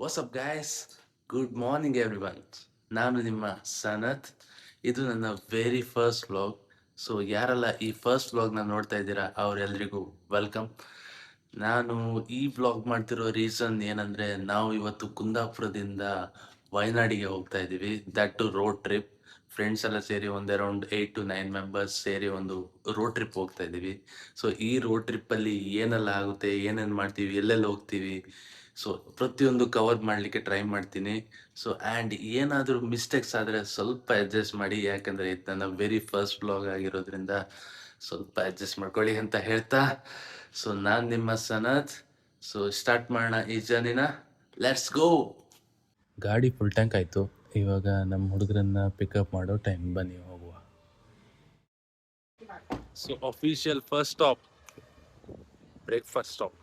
WhatsApp guys, good morning everyone. ನಾನು ನಿಮ್ಮ ಸನತ್. ಇದು ನನ್ನ ವೆರಿ ಫಸ್ಟ್ ವ್ಲಾಗ್. ಸೊ ಯಾರೆಲ್ಲ ಈ ಫಸ್ಟ್ ವ್ಲಾಗ್ನ ನೋಡ್ತಾ ಇದ್ದೀರಾ ಅವರೆಲ್ಲರಿಗೂ ವೆಲ್ಕಮ್. ನಾನು ಈ ವ್ಲಾಗ್ ಮಾಡ್ತಿರೋ ರೀಸನ್ ಏನಂದರೆ, ನಾವು ಇವತ್ತು ಕುಂದಾಪುರದಿಂದ ವಯನಾಡಿಗೆ ಹೋಗ್ತಾ ಇದ್ದೀವಿ. That too road trip. Friends ಎಲ್ಲ ಸೇರಿ ಒಂದು ಅರೌಂಡ್ 8 to 9 ಮೆಂಬರ್ಸ್ ಸೇರಿ ಒಂದು ರೋಡ್ ಟ್ರಿಪ್ ಹೋಗ್ತಾ ಇದ್ದೀವಿ. ಸೊ ಈ ರೋಡ್ ಟ್ರಿಪ್ಪಲ್ಲಿ ಏನೆಲ್ಲ ಆಗುತ್ತೆ, ಏನೇನು ಮಾಡ್ತೀವಿ, ಎಲ್ಲೆಲ್ಲಿ ಹೋಗ್ತೀವಿ, ಸೊ ಪ್ರತಿಯೊಂದು ಕವರ್ ಮಾಡಲಿಕ್ಕೆ ಟ್ರೈ ಮಾಡ್ತೀನಿ. ಸೊ ಆ್ಯಂಡ್ ಏನಾದರೂ ಮಿಸ್ಟೇಕ್ಸ್ ಆದರೆ ಸ್ವಲ್ಪ ಅಡ್ಜಸ್ಟ್ ಮಾಡಿ, ಯಾಕಂದರೆ ಇದು ನನ್ನ ವೆರಿ ಫಸ್ಟ್ ಬ್ಲಾಗ್ ಆಗಿರೋದ್ರಿಂದ ಸ್ವಲ್ಪ ಅಡ್ಜಸ್ಟ್ ಮಾಡ್ಕೊಳ್ಳಿ ಅಂತ ಹೇಳ್ತಾ, ಸೊ ನಾನು ನಿಮ್ಮ ಸನತ್. ಸೊ ಸ್ಟಾರ್ಟ್ ಮಾಡೋಣ ಈ ಜರ್ನಿನ. Let's go. ಗಾಡಿ ಫುಲ್ ಟ್ಯಾಂಕ್ ಆಯಿತು. ಇವಾಗ ನಮ್ಮ ಹುಡುಗರನ್ನ ಪಿಕಪ್ ಮಾಡೋ ಟೈಮ್. ಬನ್ನಿ ಹೋಗುವ. So official first stop, breakfast stop.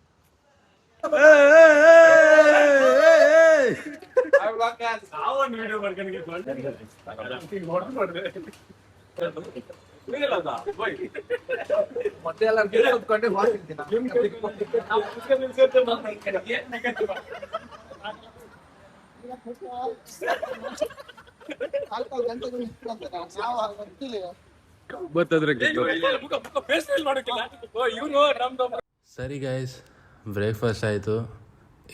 ಸರಿ ಗೈಸ್, ಬ್ರೇಕ್ಫಾಸ್ಟ್ ಆಯಿತು.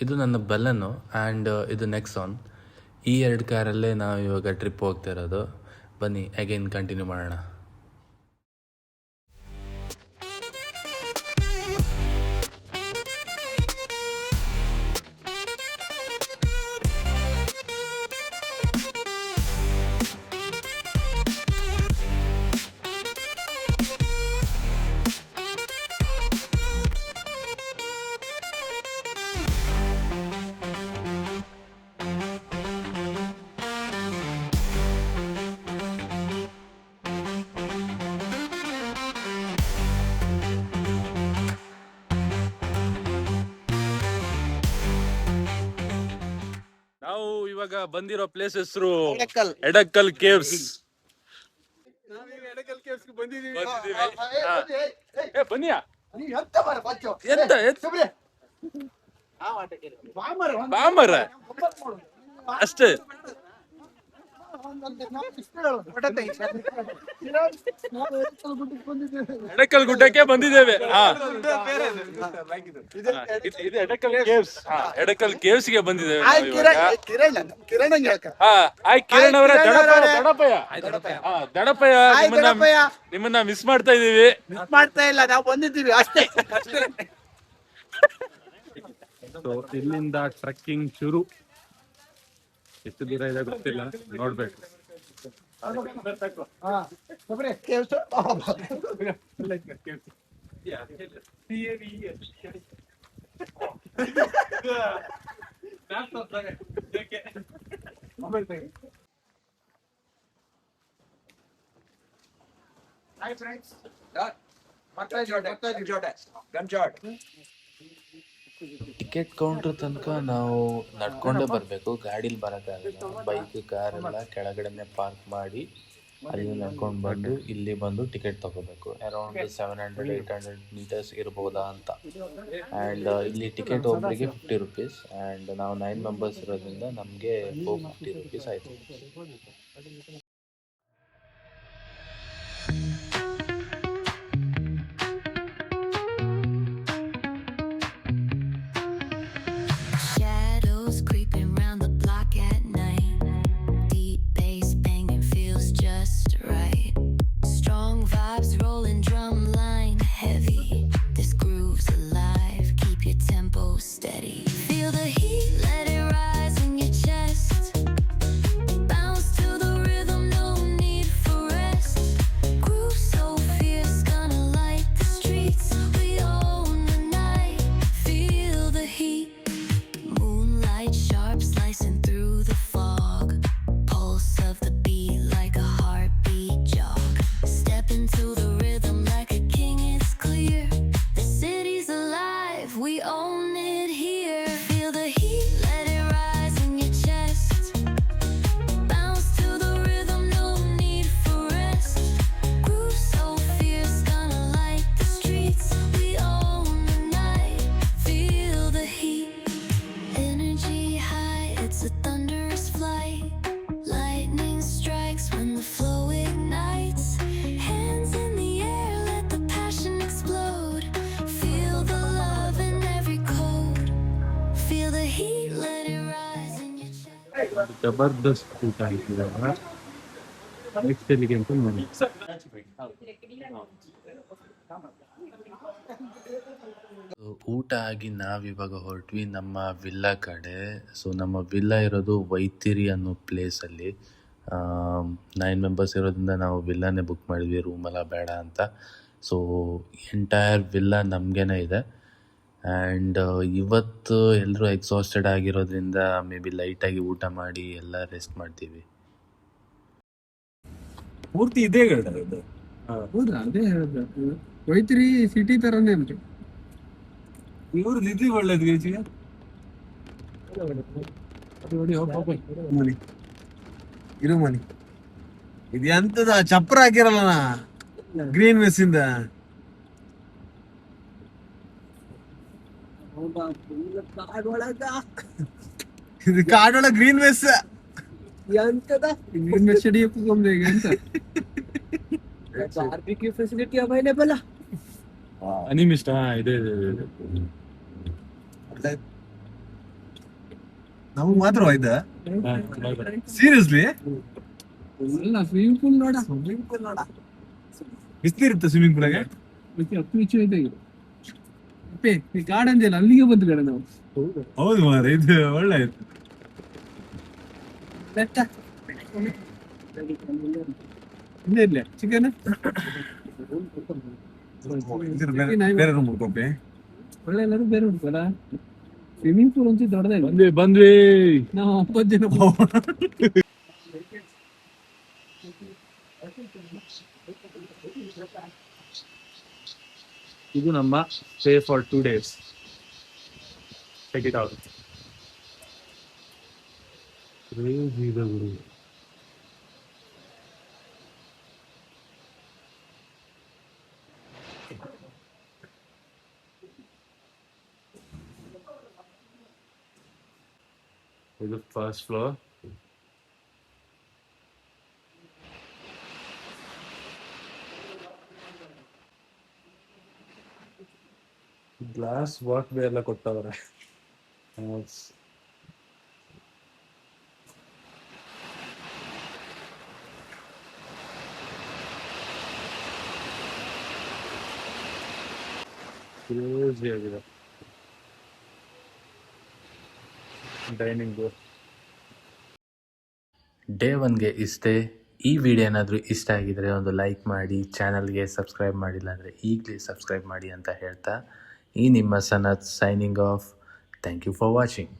ಇದು ನನ್ನ ಬಲ್ಲನು ಆ್ಯಂಡ್ ಇದು ನೆಕ್ಸಾನ್. ಈ 2 ಕಾರಲ್ಲೇ ನಾವು ಇವಾಗ ಟ್ರಿಪ್ ಹೋಗ್ತಾ ಇರೋದು. ಬನ್ನಿ ಅಗೈನ್ ಕಂಟಿನ್ಯೂ ಮಾಡೋಣ. ನಾವು ಇವಾಗ ಬಂದಿರೋ ಪ್ಲೇಸ್ ಹೆಸರು ಎಡಕ್ಕಲ್ ಕೇವ್ಸ್. ಬನ್ನಿಯಾ ಬಾಮರ ಅಷ್ಟೇ. ಎಡಕ್ಕಲ್ ಗುಡ್ಡಕ್ಕೆ ಬಂದಿದ್ದೇವೆ. ಇದು ಎಡಕ್ಕಲ್ ಕೇವ್ಸ್. ಎಡಕ್ಕಲ್ ಕೇವ್ಸ್ ಗೆ ಬಂದಿದ್ದೇವೆ. ಕಿರಣ್ ಅವರ ದಡಪಯ್ಯ, ನಿಮ್ಮನ್ನ ಮಿಸ್ ಮಾಡ್ತಾ ಇದೀವಿ. ಮಾಡ್ತಾ ಇಲ್ಲ, ನಾವು ಬಂದಿದ್ದೀವಿ ಅಷ್ಟೇ. ಇಲ್ಲಿಂದ ಟ್ರೆಕ್ಕಿಂಗ್ ಶುರು. ಎಷ್ಟು ದೂರ ಇದೆ ಗೊತ್ತಿಲ್ಲ, ನೋಡ್ಬೇಕು. ಟಿಕೆಟ್ ಕೌಂಟರ್ ತನಕ ನಾವು ನಡ್ಕೊಂಡೇ ಬರಬೇಕು, ಗಾಡೀಲಿ ಬರೋಕ್ಕಾಗಲ್ಲ. ಬೈಕ್ ಕಾರ್ ಎಲ್ಲ ಕೆಳಗಡೆನೆ ಪಾರ್ಕ್ ಮಾಡಿ ಅಲ್ಲಿ ನಡ್ಕೊಂಡು ಬಂದು ಇಲ್ಲಿ ಬಂದು ಟಿಕೆಟ್ ತಗೋಬೇಕು. ಅರೌಂಡ್ 700-800 ಮೀಟರ್ಸ್ ಇರ್ಬೋದಾ ಅಂತ. ಆ್ಯಂಡ್ ಇಲ್ಲಿ ಟಿಕೆಟ್ ಒಬ್ಬರಿಗೆ 50 ರುಪೀಸ್. ಆ್ಯಂಡ್ ನಾವು 9 ಮೆಂಬರ್ಸ್ ಇರೋದ್ರಿಂದ ನಮಗೆ 450 ರುಪೀಸ್ ಆಯಿತು. Steady. Feel the heat, let it rise in your chest. Bounce to the rhythm ಜಬರ್ದಸ್ತ್ ಊಟ ಇಟ್ಟಿದ್ದಾರೆ. ನೆಕ್ಸ್ಟ್ ಎಲ್ಲಿಗೆ ಅಂತ ನೋಡಿ. ಊಟ ಆಗಿ ನಾವಿವಾಗ ಹೊರಟ್ವಿ ನಮ್ಮ ವಿಲ್ಲಾ ಕಡೆ. ಸೊ ನಮ್ಮ ವಿಲ್ಲಾ ಇರೋದು ವೈತಿರಿ ಅನ್ನೋ ಪ್ಲೇಸಲ್ಲಿ. 9 ಮೆಂಬರ್ಸ್ ಇರೋದ್ರಿಂದ ನಾವು ವಿಲ್ಲಾನೇ ಬುಕ್ ಮಾಡಿದ್ವಿ, ರೂಮೆಲ್ಲ ಬೇಡ ಅಂತ. ಸೊ ಎಂಟೈರ್ ವಿಲ್ಲಾ ನಮಗೇನೆ ಇದೆ. ಆ್ಯಂಡ್ ಇವತ್ತು ಎಲ್ಲರೂ ಎಕ್ಸಾಸ್ಟೆಡ್ ಆಗಿರೋದ್ರಿಂದ ಮೇ ಬಿ ಲೈಟಾಗಿ ಊಟ ಮಾಡಿ ಎಲ್ಲ ರೆಸ್ಟ್ ಮಾಡ್ತೀವಿ. ಪೂರ್ತಿ ಇದೇ ಹೌದಾ? ಅದೇ ಹೇಳುದು, ವೈತಿರಿ ಸಿಟಿ ತರನೇ ಉಂಟು. ಇವ್ರು ನಿಧಿ ಒಳ್ಳೇದು ಮನಿ ಇರು ಮನಿ ಇದು ಎಂತದ ಚಪ್ರ ಹಾಕಿರಲ್ಲ ಗ್ರೀನ್ ಮೆಸ್ ಇಂದ. ಇದು ಕಾಡೊಳ ಗ್ರೀನ್ ಮೆಸ್ ಎಂತದ ಗ್ರೀನ್ ಮೆಸ್ ಹಿಡಿಯಕ್ಕೆ ಈಗ ಅಂತ ಬಾರ್ಬಿಕ್ಯೂ ಫೆಸಿಲಿಟಿ ಅವೈಲೇಬಲ್. ಅನಿಮಿಷ್ಟ ಇದೆ. ನಮಗ್ ಮಾತ್ರ ಆಯ್ತಾ ಸೀರಿಯಸ್ಲಿ? ಸ್ವಿಮ್ಮಿಂಗ್ ಪೂಲ್ ನೋಡ, ಬಿಸ್ತಿರುತ್ತೆ ಸ್ವಿಮ್ಮಿಂಗ್ ಪೂಲಾಗೆ. ಗಾರ್ಡನ್ ಇಲ್ಲ, ಅಲ್ಲಿಗೆ ಬಂದು ಕಡೆ ನಾವು. ಹೌದು ಮಾರ, ಇದು ಒಳ್ಳೆ ಆಯ್ತು. ಇಲ್ಲೇ ಇರ್ಲಿ ಚಿಕನ್ ಬೇರೆ ರೂಮ್ ಹುಡ್ಕೋಪಿ. ಒಳ್ಳೆ ಎಲ್ಲರೂ ಬೇರೆ ಹುಡ್ಕೋಲ್ಲ. ಸ್ವಿಮ್ಮಿಂಗ್ ಪೂಲ್ ಒಂಚೂರು ದೊಡ್ಡದಾಗಿ ಬಂದ್ವಿ ನಾವು 9 ಜನ. ಇದು ನಮ್ಮ stay for 2 days. Check it out. ಇದು first floor. Glass walkway ಎಲ್ಲ ಕೊಟ್ಟವ್ರೆ. ಕ್ರೇಜಿ ಆಗಿದೆ. ಡೈನಿಂಗ್ ಡೇ 1ಗೆ ಇಷ್ಟೇ. ಈ ವಿಡಿಯೋ ಏನಾದರೂ ಇಷ್ಟ ಆಗಿದರೆ ಒಂದು ಲೈಕ್ ಮಾಡಿ, ಚಾನಲ್ಗೆ ಸಬ್ಸ್ಕ್ರೈಬ್ ಮಾಡಿಲ್ಲ ಅಂದರೆ ಈಗಲೇ ಸಬ್ಸ್ಕ್ರೈಬ್ ಮಾಡಿ ಅಂತ ಹೇಳ್ತಾ, ಈ ನಿಮ್ಮ Sanath signing off. Thank you for watching.